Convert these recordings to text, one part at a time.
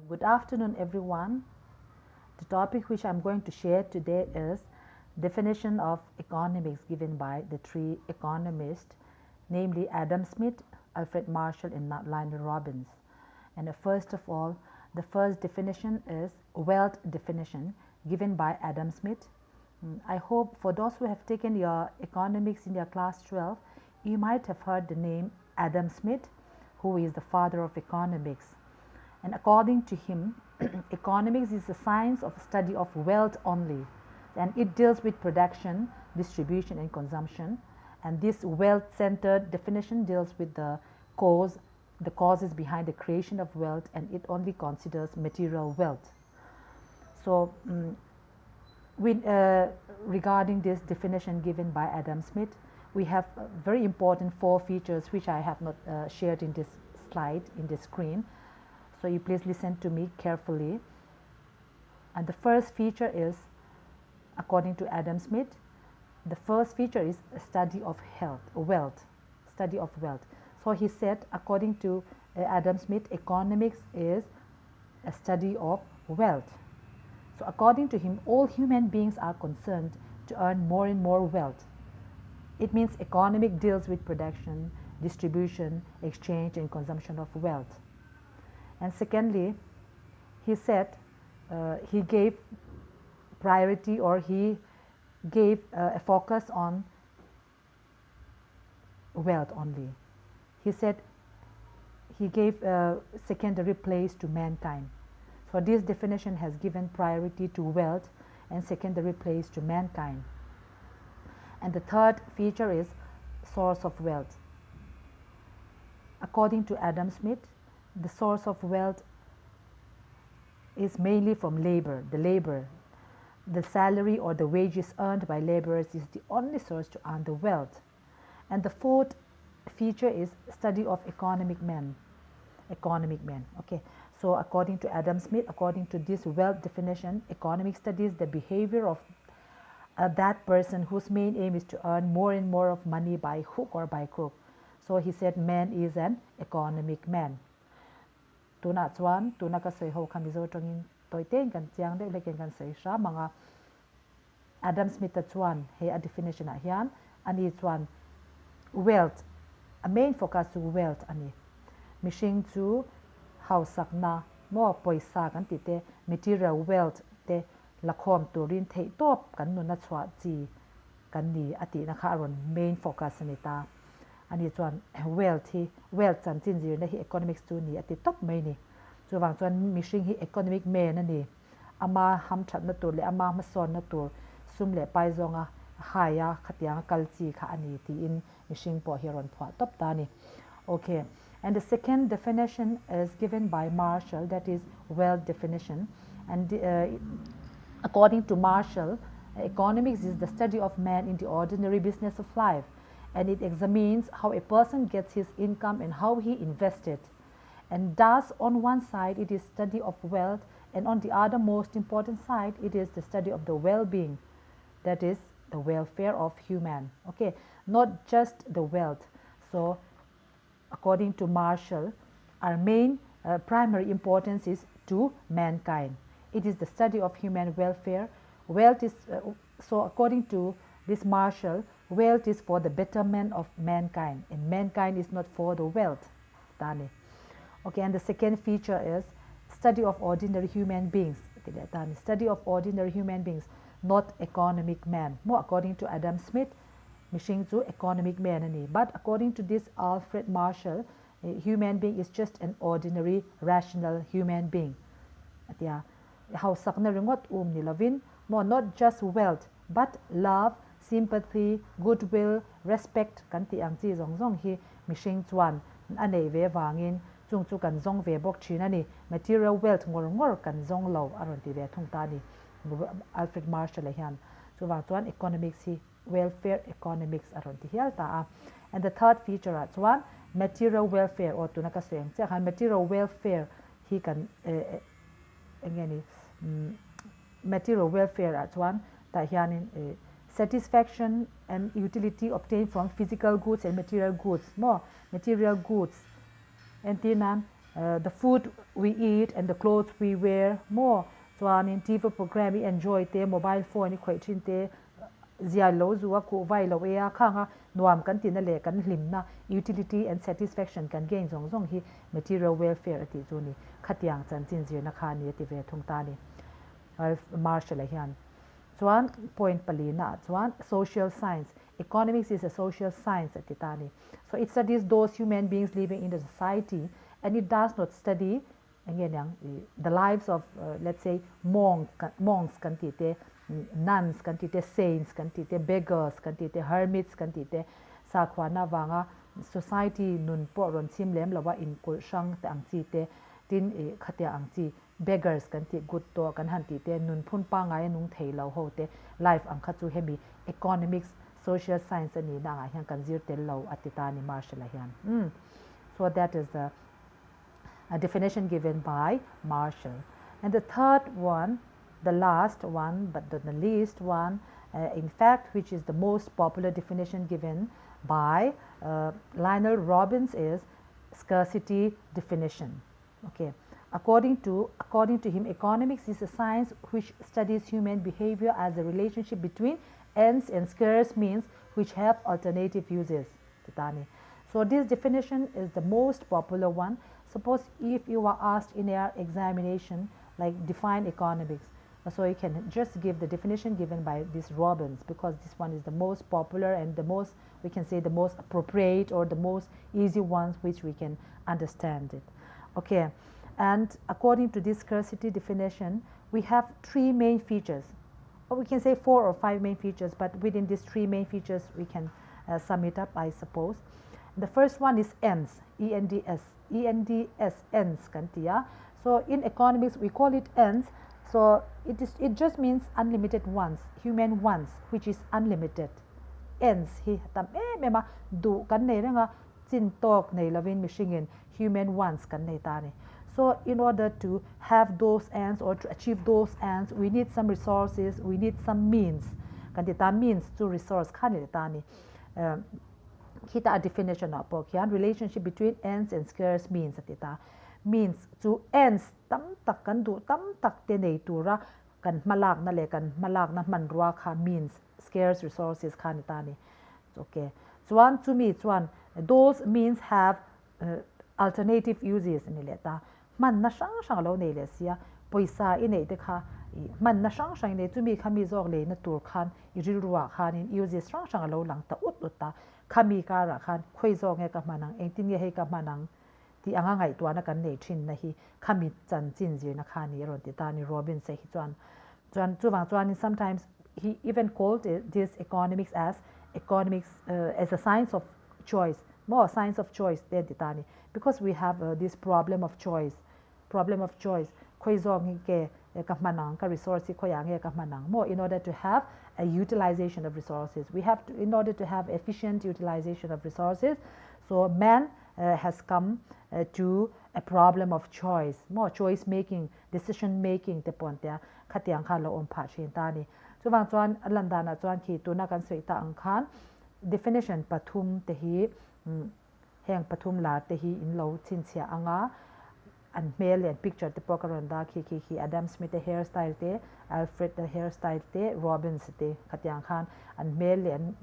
Good afternoon, everyone. The topic which I'm going to share today is definition of economics given by the three economists, namely Adam Smith, Alfred Marshall, and Lionel Robbins. And first of all, the first definition is wealth definition given by Adam Smith. I hope for those who have taken your economics in your class 12, you might have heard the name Adam Smith, who is the father of economics. And according to him, economics is the science of study of wealth only, and it deals with production, distribution, and consumption. And this wealth-centered definition deals with the causes behind the creation of wealth, and it only considers material wealth. So, regarding this definition given by Adam Smith, we have very important 4 features which I have not shared in this slide, in this screen. So you please listen to me carefully. And the first feature is, according to Adam Smith, the first feature is a study of wealth. Study of wealth. So he said, according to Adam Smith, economics is a study of wealth. So according to him, all human beings are concerned to earn more and more wealth. It means economic deals with production, distribution, exchange, and consumption of wealth. And secondly, he said he gave priority, or he gave a focus on wealth only. He said he gave a secondary place to mankind. So this definition has given priority to wealth and secondary place to mankind. And the third feature is source of wealth. According to Adam Smith, the source of wealth is mainly from labor. The salary or the wages earned by laborers is the only source to earn the wealth. And the fourth feature is study of economic men. Okay. So according to Adam Smith, according to this wealth definition, economic studies the behavior of that person whose main aim is to earn more and more of money by hook or by crook. So he said man is an economic man. Tuna chuan tuna ka sei ho khamizo tangin toiteng kan chiang de leken kan sei sha manga Adam Smith ta chuan he a definition a hian ani chuan wealth, a main focus to wealth ani mishing chu hausakna mo poisa kan ti te material wealth te lakhom turin thei top kan nu na chwa chi kan ni ati na kha ron main focus ani ta ani chuan wealth chan chin zir na hi economics tu ni ati top mai ni chuwang chuan mishing hi economic man ani ama ham that na tur le ama ma son na tur sum le pai zonga haya khatiang kalchi kha ani ti in mishing po hi ron phwa top ta ni. Okay, and the second definition is given by Marshall, that is wealth definition. And according to Marshall, economics is the study of man in the ordinary business of life, and it examines how a person gets his income and how he invests it. And thus, on one side, it is study of wealth, and on the other most important side, it is the study of the well-being, that is the welfare of human. Okay, not just the wealth. So, according to Marshall, our main primary importance is to mankind. It is the study of human welfare. Wealth is so according to this Marshall, wealth is for the betterment of mankind, and mankind is not for the wealth. Tani. Okay, and the second feature is study of ordinary human beings. Study of ordinary human beings, not economic man. More according to Adam Smith, mishing to economic man ani. But according to this Alfred Marshall, a human being is just an ordinary, rational human being. Yeah, how sakna ringot ni lavin, more not just wealth, but love, sympathy, goodwill, respect kan ti ang chi zong zong hi mishing chuan anei ve wangin chung chu kan zong ve bok thin ani material wealth ngor kan zong lo aron ti ve thung ta ni Alfred Marshall le hian chuwang chuan economics hi welfare economics aron ti hial ta. And the third feature at chuan material welfare or tunaka seng che han material welfare hi kan engeni material welfare at chuan ta hianin satisfaction and utility obtained from physical goods and material goods. More material goods and tinan the food we eat and the clothes we wear more chuan in TV program I enjoy te mobile phone I khoi thin te zia lo zuwa ku vai lo ya khanga nuam kan tin le kan hlimna utility and satisfaction kan gain zong zong hi material welfare ati chu ni khatiang chan chin zir na kha ni ti ve thung ta ni Marshall hian chuan point palina chuan social science economics is a social science ati ta ni so it studies those human beings living in the society and it does not study again the lives of let's say monks kan ti te nuns kan ti te saints kan ti te beggars kan ti te hermits kan ti te sa khwana wanga society nun po ron chim lem lawa in kul sang te ang chi te tin khatia ang chi beggars kan ti good to kan han ti te nun phun pa ngai nung thei lo ho te life ang kha chu hemi economics social science ani na nga hian kan zir tel lo atita ni Marshall hian so that is the a definition given by Marshall. And the third one, the last one, but the least one, in fact, which is the most popular definition given by Lionel Robbins is scarcity definition. Okay. According to him, economics is a science which studies human behavior as a relationship between ends and scarce means which have alternative uses. So this definition is the most popular one. Suppose if you are asked in your examination, like define economics, so you can just give the definition given by this Robbins because this one is the most popular and the most, we can say the most appropriate or the most easy ones which we can understand it. Okay, and according to this scarcity definition, we have three main features, or we can say 4 or 5 main features, but within these 3 main features we can sum it up, I suppose. The first one is ends, ENDS, ends kantia. So in economics we call it ends. So it just means unlimited wants, human wants, which is unlimited. Ends hi tam mema du kan nei nga chin tok nei lavin mishingin human wants kan nei ta ni. So in order to have those ends or to achieve those ends, we need some resources, we need some means. Kan means to resource kan nei ta ni. Kita a definition of pokyan relationship between ends and scarce means atita means to ends tam tak kan du tam tak te nei tura kan malak na le kan malak na manrua kha means scarce resources khan tani. Okay, chuan to me chuan those means have alternative uses ni leta man na sang sang lo nei le sia poisa inei te kha man na sang sang nei to me khami jok le na tur khan iril ruwa khan in uses sang sang lo lang ta ut ta khami kara khan khoi zong e ka manang engtin nge he ka manang ti anga ngai to na kan nei thin na hi khami chan chin ji na khani ron ti ta ni Robin se hi chuan chuwang chuan sometimes he even called this economics as as a science of choice, more science of choice than ti ta ni, because we have this problem of choice khoi zong ke ka manang ka resource ko yang ka manang more in order to have a utilization of resources. We have to, in order to have efficient utilization of resources, so man has come to a problem of choice, more choice making, decision making te pontia khatiang kha lo om pha chin ta ni chuwang chuan landana chuan khi tu na kan sei ta ang khan definition pathum te hi heng pathum la te hi in lo chin chia anga and male and picture te pokaronda khi Adam Smith the hairstyle te Alfred the hairstyle te Robbins te khatiang khan and male and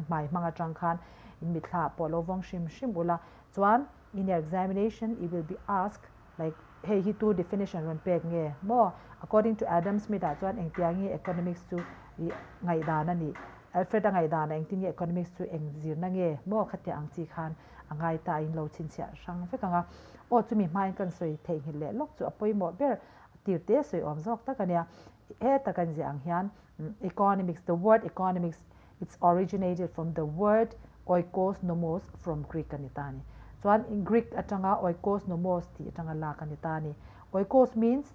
mai manga chang khan in mitha polo wong shim ula chuan in your examination it will be asked like hey hi tu definition ron pek nge mo according to Adam Smith a chuan engtiangi economics to ngai da na ni Alfred ngai da na engtin economics to engzir na nge mo khatia ang chi khan angai ta in lo chin sia sang fe kanga o chumi mai kan soi thei hi le lok chu apoi mo ber tir te soi om jok ta kania he ta kan ji ang hian economics, the word economics, it's originated from the word oikos nomos from Greek kanitani. So in Greek atanga oikos nomos ti atanga la kanitani. Oikos means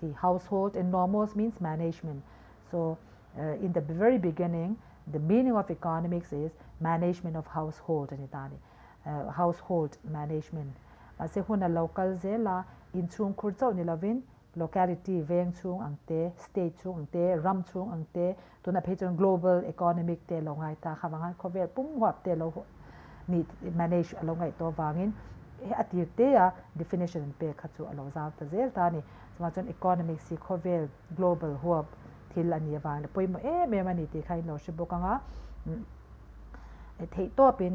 the household and nomos means management. So in the very beginning, the meaning of economics is management of household kanitani. Household management. Se huna local zela in chung khurchau ni lavin locality veng chung angte state chung angte ram chung angte tuna pheton global economic te longai ta khawangan khovel pum wap te lo ni manage alongai to wangin atir te a definition pe khachu alo zau ta zel ta ni chuma chon economics si khovel global hub thil ani awan poimo me mani ti khai no shi bokanga thei to pin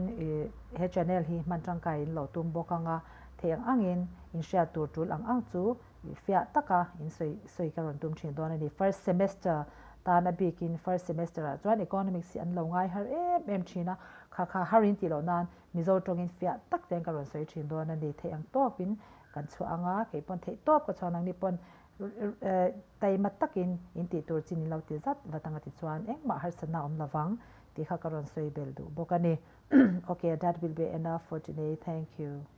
he channel hi mantang kai lo tum bokanga theng angin in sha tur tul ang chu fia taka in soi karon tum thin don ani first semester ta na bikin first semester a chuan economics si an lo ngai har em thina kha harin ti lo nan mizo tongin fia tak teng karon soi thin don ani theng topin kan chu anga ke pon thei top ka chonang ni pon tai matakin in ti tur chin lo ti zat watanga ti chuan engma har sana om lawang ti kha karon soi bel du bokani okay, that will be enough for today. Thank you.